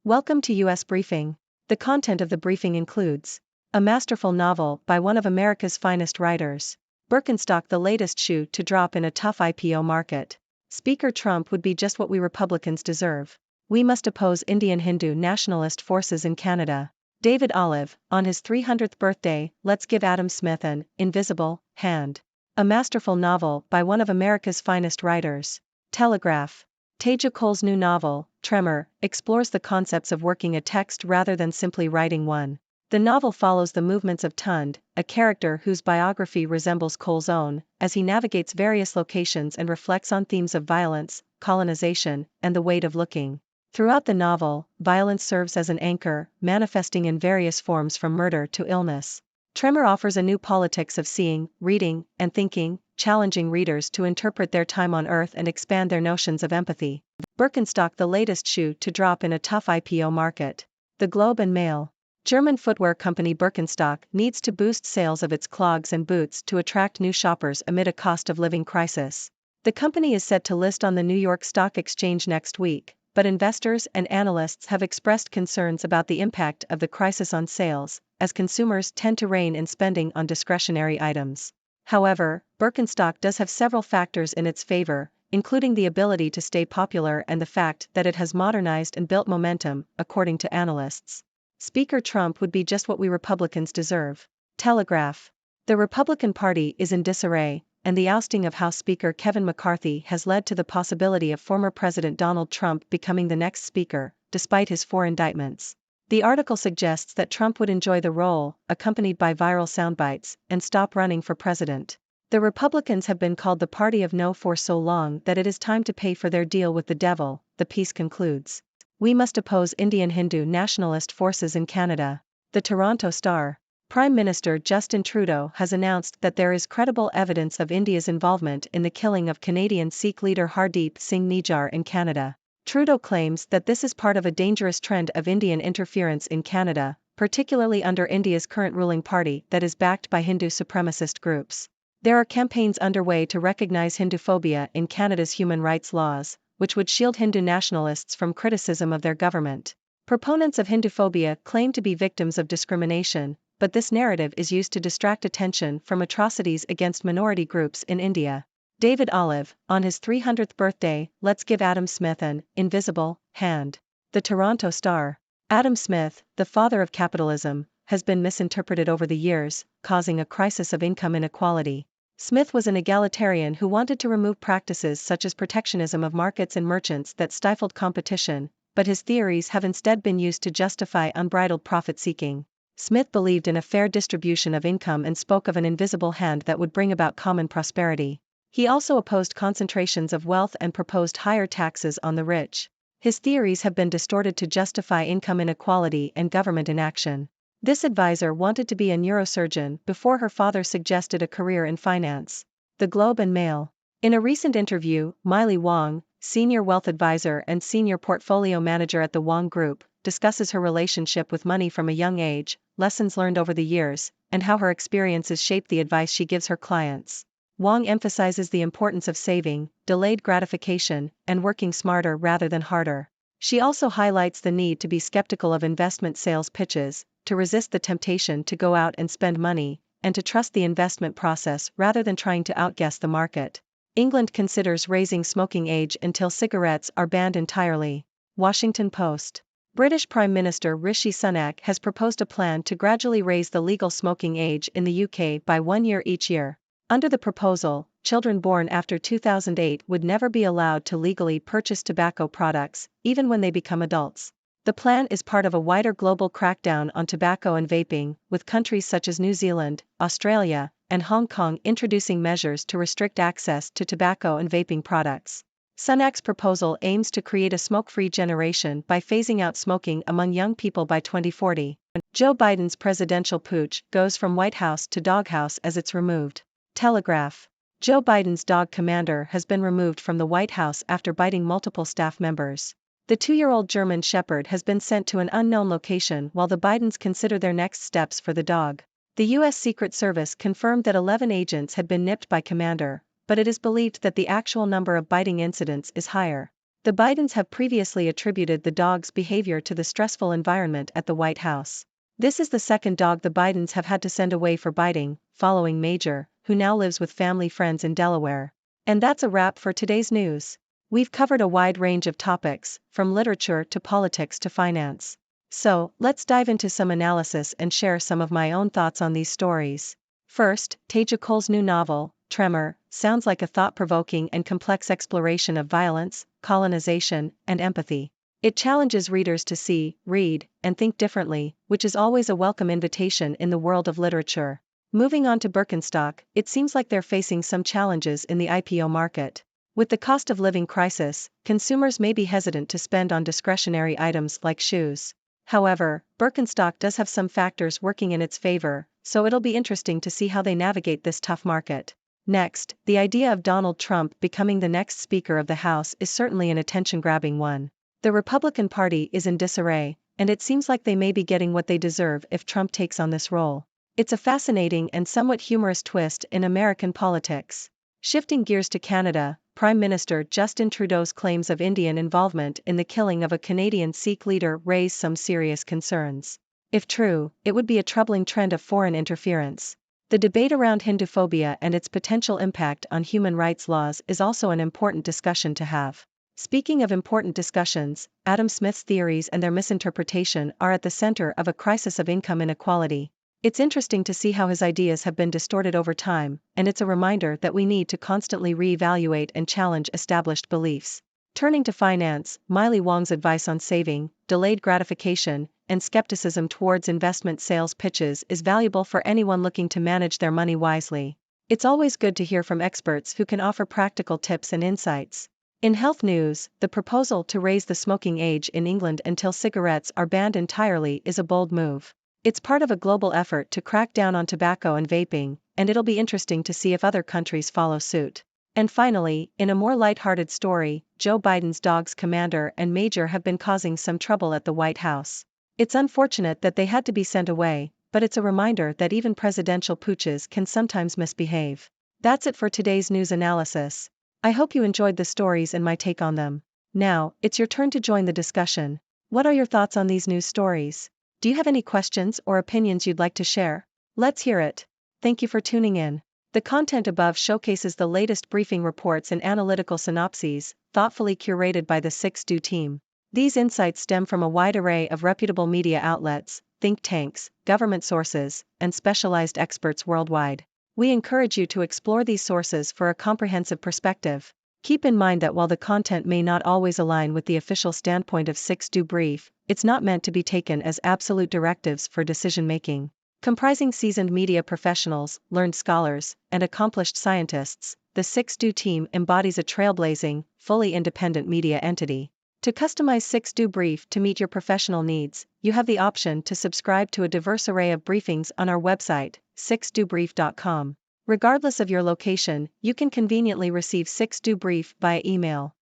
Welcome to US Briefing. The content of the briefing includes a masterful novel by one of America's finest writers, Birkenstock, the latest shoe to drop in a tough IPO market. Speaker Trump would be just what we Republicans deserve. We must oppose Indian Hindu nationalist forces in Canada. David Olive, on his 300th birthday, let's give Adam Smith an invisible hand. A masterful novel by one of America's finest writers. Telegraph. Teja Cole's new novel, Tremor, explores the concepts of working a text rather than simply writing one. The novel follows the movements of Tund, a character whose biography resembles Cole's own, as he navigates various locations and reflects on themes of violence, colonization, and the weight of looking. Throughout the novel, violence serves as an anchor, manifesting in various forms from murder to illness. Tremor offers a new politics of seeing, reading, and thinking, challenging readers to interpret their time on Earth and expand their notions of empathy. Birkenstock, the latest shoe to drop in a tough IPO market. The Globe and Mail. German footwear company Birkenstock needs to boost sales of its clogs and boots to attract new shoppers amid a cost of living crisis. The company is set to list on the New York Stock Exchange next week, but investors and analysts have expressed concerns about the impact of the crisis on sales, as consumers tend to rein in spending on discretionary items. However, Birkenstock does have several factors in its favor, including the ability to stay popular and the fact that it has modernized and built momentum, according to analysts. Speaker Trump would be just what we Republicans deserve. Telegraph. The Republican Party is in disarray, and the ousting of House Speaker Kevin McCarthy has led to the possibility of former President Donald Trump becoming the next speaker, despite his 4 indictments. The article suggests that Trump would enjoy the role, accompanied by viral soundbites, and stop running for president. The Republicans have been called the party of no for so long that it is time to pay for their deal with the devil, the piece concludes. We must oppose Indian Hindu nationalist forces in Canada. The Toronto Star. Prime Minister Justin Trudeau has announced that there is credible evidence of India's involvement in the killing of Canadian Sikh leader Hardeep Singh Nijjar in Canada. Trudeau claims that this is part of a dangerous trend of Indian interference in Canada, particularly under India's current ruling party that is backed by Hindu supremacist groups. There are campaigns underway to recognize Hinduphobia in Canada's human rights laws, which would shield Hindu nationalists from criticism of their government. Proponents of Hinduphobia claim to be victims of discrimination, but this narrative is used to distract attention from atrocities against minority groups in India. David Olive, on his 300th birthday, let's give Adam Smith an invisible hand. The Toronto Star. Adam Smith, the father of capitalism, has been misinterpreted over the years, causing a crisis of income inequality. Smith was an egalitarian who wanted to remove practices such as protectionism of markets and merchants that stifled competition, but his theories have instead been used to justify unbridled profit-seeking. Smith believed in a fair distribution of income and spoke of an invisible hand that would bring about common prosperity. He also opposed concentrations of wealth and proposed higher taxes on the rich. His theories have been distorted to justify income inequality and government inaction. This advisor wanted to be a neurosurgeon before her father suggested a career in finance. The Globe and Mail. In a recent interview, Miley Wong, senior wealth advisor and senior portfolio manager at the Wong Group, discusses her relationship with money from a young age, lessons learned over the years, and how her experiences shape the advice she gives her clients. Wong emphasizes the importance of saving, delayed gratification, and working smarter rather than harder. She also highlights the need to be skeptical of investment sales pitches, to resist the temptation to go out and spend money, and to trust the investment process rather than trying to outguess the market. England considers raising smoking age until cigarettes are banned entirely. Washington Post. British Prime Minister Rishi Sunak has proposed a plan to gradually raise the legal smoking age in the UK by 1 year each year. Under the proposal, children born after 2008 would never be allowed to legally purchase tobacco products, even when they become adults. The plan is part of a wider global crackdown on tobacco and vaping, with countries such as New Zealand, Australia, and Hong Kong introducing measures to restrict access to tobacco and vaping products. Sunak's proposal aims to create a smoke-free generation by phasing out smoking among young people by 2040. Joe Biden's presidential pooch goes from White House to doghouse as it's removed. Telegraph. Joe Biden's dog Commander has been removed from the White House after biting multiple staff members. The 2-year-old German Shepherd has been sent to an unknown location while the Bidens consider their next steps for the dog. The U.S. Secret Service confirmed that 11 agents had been nipped by Commander, but it is believed that the actual number of biting incidents is higher. The Bidens have previously attributed the dog's behavior to the stressful environment at the White House. This is the second dog the Bidens have had to send away for biting, following Major, who now lives with family friends in Delaware. And that's a wrap for today's news. We've covered a wide range of topics, from literature to politics to finance. So, let's dive into some analysis and share some of my own thoughts on these stories. First, Teja Cole's new novel, Tremor, sounds like a thought-provoking and complex exploration of violence, colonization, and empathy. It challenges readers to see, read, and think differently, which is always a welcome invitation in the world of literature. Moving on to Birkenstock, it seems like they're facing some challenges in the IPO market. With the cost of living crisis, consumers may be hesitant to spend on discretionary items like shoes. However, Birkenstock does have some factors working in its favor, so it'll be interesting to see how they navigate this tough market. Next, the idea of Donald Trump becoming the next Speaker of the House is certainly an attention-grabbing one. The Republican Party is in disarray, and it seems like they may be getting what they deserve if Trump takes on this role. It's a fascinating and somewhat humorous twist in American politics. Shifting gears to Canada, Prime Minister Justin Trudeau's claims of Indian involvement in the killing of a Canadian Sikh leader raise some serious concerns. If true, it would be a troubling trend of foreign interference. The debate around Hinduphobia and its potential impact on human rights laws is also an important discussion to have. Speaking of important discussions, Adam Smith's theories and their misinterpretation are at the center of a crisis of income inequality. It's interesting to see how his ideas have been distorted over time, and it's a reminder that we need to constantly re-evaluate and challenge established beliefs. Turning to finance, Miley Wong's advice on saving, delayed gratification, and skepticism towards investment sales pitches is valuable for anyone looking to manage their money wisely. It's always good to hear from experts who can offer practical tips and insights. In health news, the proposal to raise the smoking age in England until cigarettes are banned entirely is a bold move. It's part of a global effort to crack down on tobacco and vaping, and it'll be interesting to see if other countries follow suit. And finally, in a more lighthearted story, Joe Biden's dogs Commander and Major have been causing some trouble at the White House. It's unfortunate that they had to be sent away, but it's a reminder that even presidential pooches can sometimes misbehave. That's it for today's news analysis. I hope you enjoyed the stories and my take on them. Now, it's your turn to join the discussion. What are your thoughts on these news stories? Do you have any questions or opinions you'd like to share? Let's hear it. Thank you for tuning in. The content above showcases the latest briefing reports and analytical synopses, thoughtfully curated by the 6Do team. These insights stem from a wide array of reputable media outlets, think tanks, government sources, and specialized experts worldwide. We encourage you to explore these sources for a comprehensive perspective. Keep in mind that while the content may not always align with the official standpoint of 6Do Brief, it's not meant to be taken as absolute directives for decision-making. Comprising seasoned media professionals, learned scholars, and accomplished scientists, the 6Do team embodies a trailblazing, fully independent media entity. To customize 6Do Brief to meet your professional needs, you have the option to subscribe to a diverse array of briefings on our website, 6dobrief.com. Regardless of your location, you can conveniently receive 6Do Brief via email.